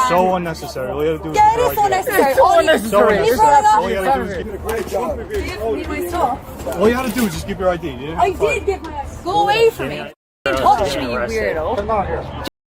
So unnecessary. All you gotta do is Yeah, it is so unnecessary. So unnecessary. All you gotta do is give my stuff. All you gotta do is just give your ID. I did give my ID. Go away from me. Touch me, you weirdo. Come on here.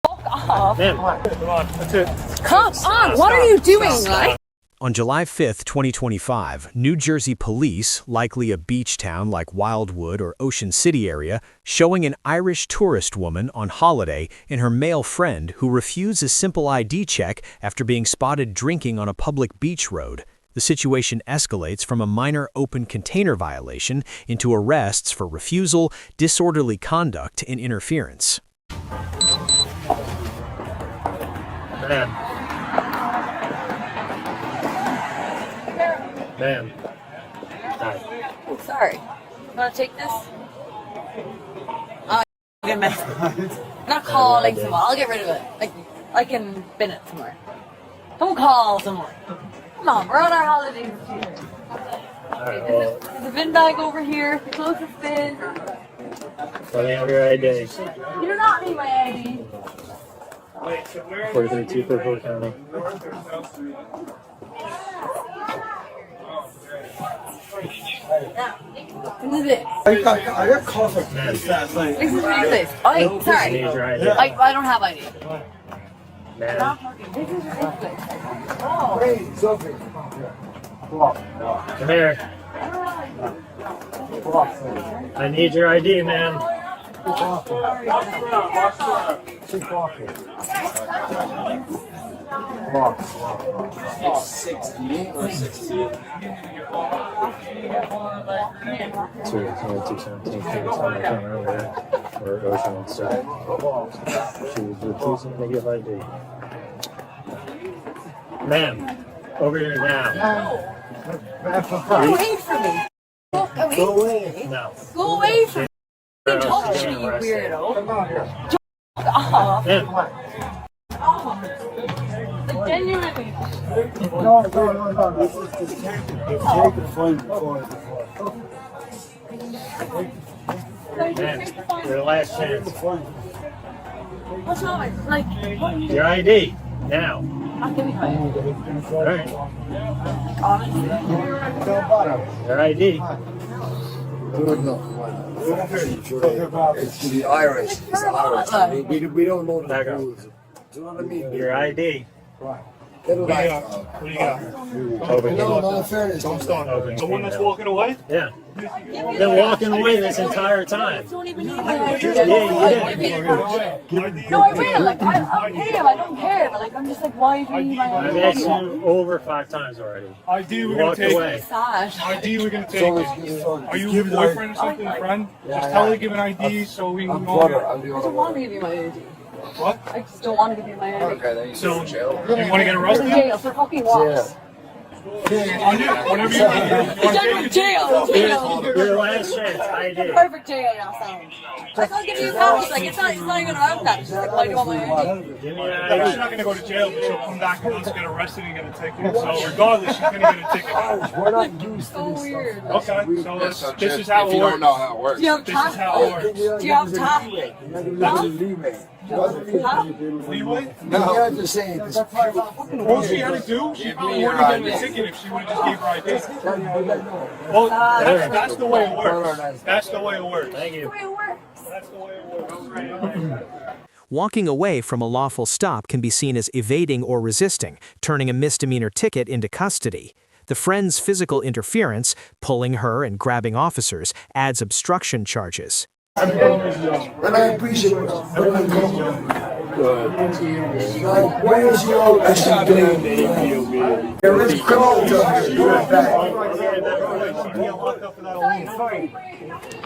Fuck off. Come on. That's it. Come on. What are you doing, right? On July 5, 2025, New Jersey police, likely a beach town like Wildwood or Ocean City area, showing an Irish tourist woman on holiday and her male friend who refused a simple ID check after being spotted drinking on a public beach road. The situation escalates from a minor open container violation into arrests for refusal, disorderly conduct, and interference. Ma'am. Oh, sorry. You want to take this? I'm not calling someone. I'll get rid of it. I can bin it somewhere. Don't call someone. Come on, we're on our holidays here. Okay, there's a bin bag over here. The closest bin. Let me have your ID. You do not need my ID. 432 for Full County. This is it. I got coffee. This is ridiculous. Sorry. I don't have ID. Man. This is ridiculous. Hey, Sophie. Come here. I need your ID, man. It's 68 or 68? Or Ocean City. She was refusing to give ID. Ma'am, over here now. Go away from me. Go away. No. Go away from me. Touch me, you weirdo. Come on here. Fuck off. Ma'am. Like, genuinely. No. This is the take the phone before. Ma'am, your last chance. What's wrong with, like, Your ID, now. I'll give you my ID. Alright. Honestly. Your ID. It's the Irish. It's Irish. We don't know the rules. Do you know what I mean? Your ID. Right. What do you got? Open. No, fairness. Don't start open. The one that's walking away? Yeah. Been walking away this entire time. Don't even need my ID. Yeah, you did. No, I will. Like, I'll pay him. I don't care. But, like, I'm just like, why do you need my I've ID? asked you over 5 times already. ID, we're gonna Walk take away. it. Sad. ID, we're gonna take it. Are you a boyfriend or something, a friend? Just tell her to give an ID so we can go. I'm the I other don't want one. to give you my ID. What? I just don't want to give you my ID. Okay, then you So, go to jail. you want to get For arrested? jail, for fucking what? Whatever you want. Jail. Your last chance, ID. Perfect jail now, sound. I can't give you cash. Like, it's not even around that. It's just like, why do you want my ID? Give me your She's ID. not gonna go to jail, but she'll come back once, get arrested, and get a ticket. So regardless, she's gonna get a ticket. We're not used to So this weird. stuff. Okay, so this is how if it you works. don't know how it works. Do you have This is tax? how it works. Do you have tax? Leeway. Leeway? No, I'm just saying. This All she had to do, she probably wouldn't have gotten a ticket if she would have just gave her ID. Well, that's the way it works. That's the way it works. Thank you. That's the way it works. Walking away from a lawful stop can be seen as evading or resisting, turning a misdemeanor ticket into custody. The friend's physical interference, pulling her and grabbing officers, adds obstruction charges. And I appreciate it. Where is your there is criminal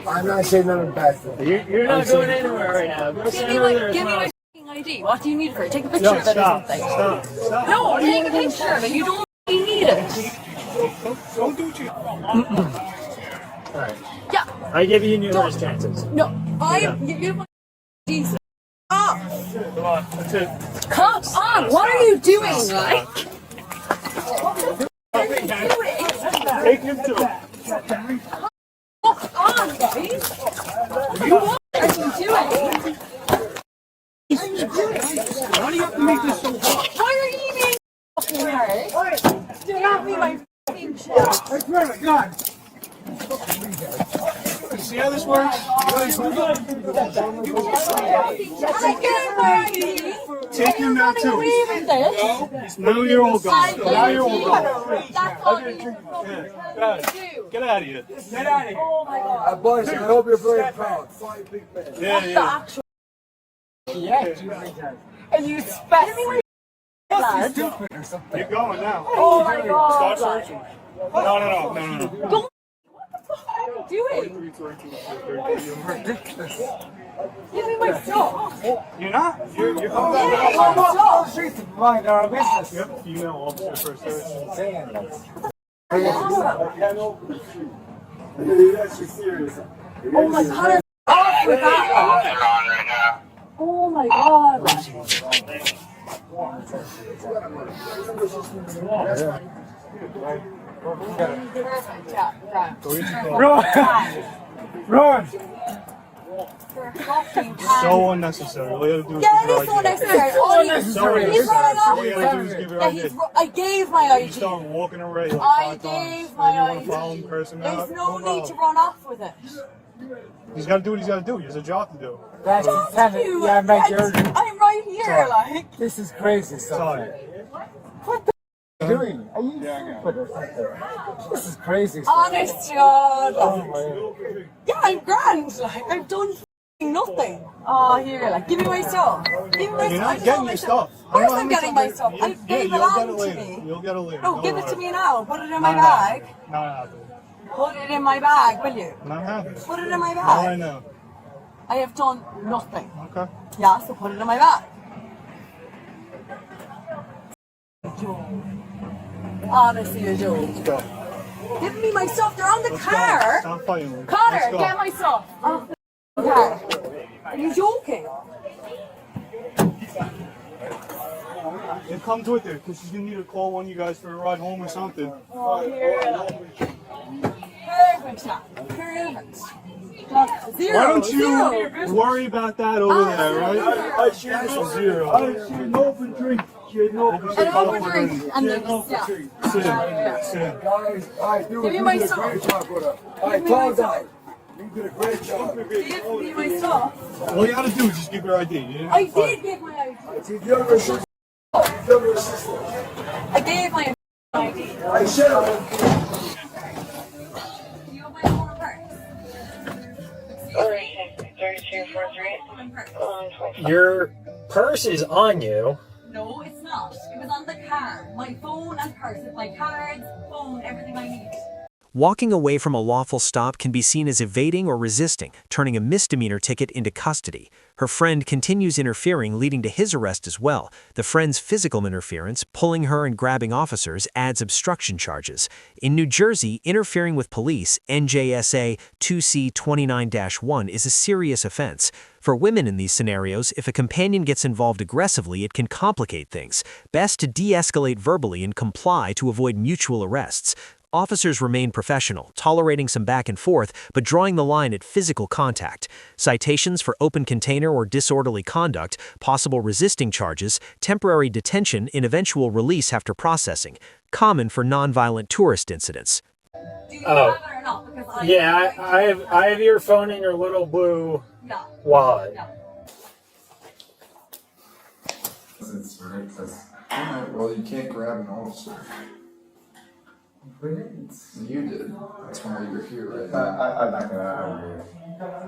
I'm not saying nothing bad. You're not going anywhere right now. Go stand over there. Give me my fucking ID. What do you need for it? Take a picture of it or something. Stop. No, take a picture of it. You don't need it. Don't do what you. Alright. Yeah. I give you numerous chances. No. You're my Jesus. Stop. Come on, that's it. Come on. What are you doing, like? What are you doing? Take him to it. Fuck on, guys. What are you doing? Why do you have to make this so hard? Why are you being fucking hard? Do not be my fucking shit. I swear to God. See how this works? Take him now too. Now you're all gone. Now you're all gone. Get out of here. Get out of here. Oh my god. Boys, I hope you're very proud. Five big men. Yeah. And you specially Keep going now. Oh my god. Start searching. No. Don't. What the fuck are you doing? Ridiculous. Give me my stuff. You're not. You're coming Give me back. my stuff. Streets to mind our business. You have a female officer for search. That's serious. Oh my god. Off with that. Oh my god. Run! So unnecessary. All you gotta do is Yeah, give it her is so ID. unnecessary. He's running All you off. gotta do is give her Yeah, ID. I gave my You ID. start walking away like I 5 times. gave my Then you ID. want to follow him, curse him out. There's no problem. need to run off with it. He's got to do what he's got to do. He has a job to do. That's You, yeah, make your. I'm right here, like. This is crazy stuff. Sorry. What the f are you doing? Are you stupid or something? This is crazy stuff. Honest, John. Oh my. Yeah, I'm grand. Like, I've done f***ing nothing. Oh, here, like, give me my stuff. Give me my You're stuff. not getting your stuff. Of course I'm getting my stuff. Yeah, They you'll get belong it to later. me. You'll get it later. No, Don't give it to worry. me now. Put it in my Not bag. happening. Not happening. Put it in my bag, will you? Not happening. Put it in my Not right bag. now. I have done nothing. Okay. Yeah, so put it in my bag. Honestly, a joke. Let's go. Give me my stuff. They're on the Let's car. go. Stop fighting with me. Connor, Let's go. get my stuff off the car. Are you joking? It comes with her because she's gonna need to call one of you guys for a ride home or something. Oh, here. Perfect now. Perfect. Zero. Why don't Zero. you worry about that over there, right? I should Zero. she had an open drink. She had an open An overdrink and then yeah. Sit. Guys, I do. Give me You my did a stuff. great job with her. I me my told stuff. her. You did a great job. Give me my stuff. All you gotta do is just give her ID. You didn't I have to fight. did give my ID. See, the other sister. The other sister. I gave my ID. I said You have my own purse. 3243. Your purse is on you. No, it's not. It was on the car. My phone and purse with my cards, phone, everything I need. Walking away from a lawful stop can be seen as evading or resisting, turning a misdemeanor ticket into custody. Her friend continues interfering, leading to his arrest as well. The friend's physical interference, pulling her and grabbing officers, adds obstruction charges. In New Jersey, interfering with police, NJSA 2C29-1, is a serious offense. For women in these scenarios, if a companion gets involved aggressively, it can complicate things. Best to de-escalate verbally and comply to avoid mutual arrests. Officers remain professional, tolerating some back and forth, but drawing the line at physical contact. Citations for open container or disorderly conduct, possible resisting charges, temporary detention, and eventual release after processing. Common for nonviolent tourist incidents. Do you Oh. have it or not? Because Yeah, I have your phone in your little blue No. wallet. No. It's ridiculous. Well, you can't grab an officer. You did. That's why you're here right now. I'm not gonna.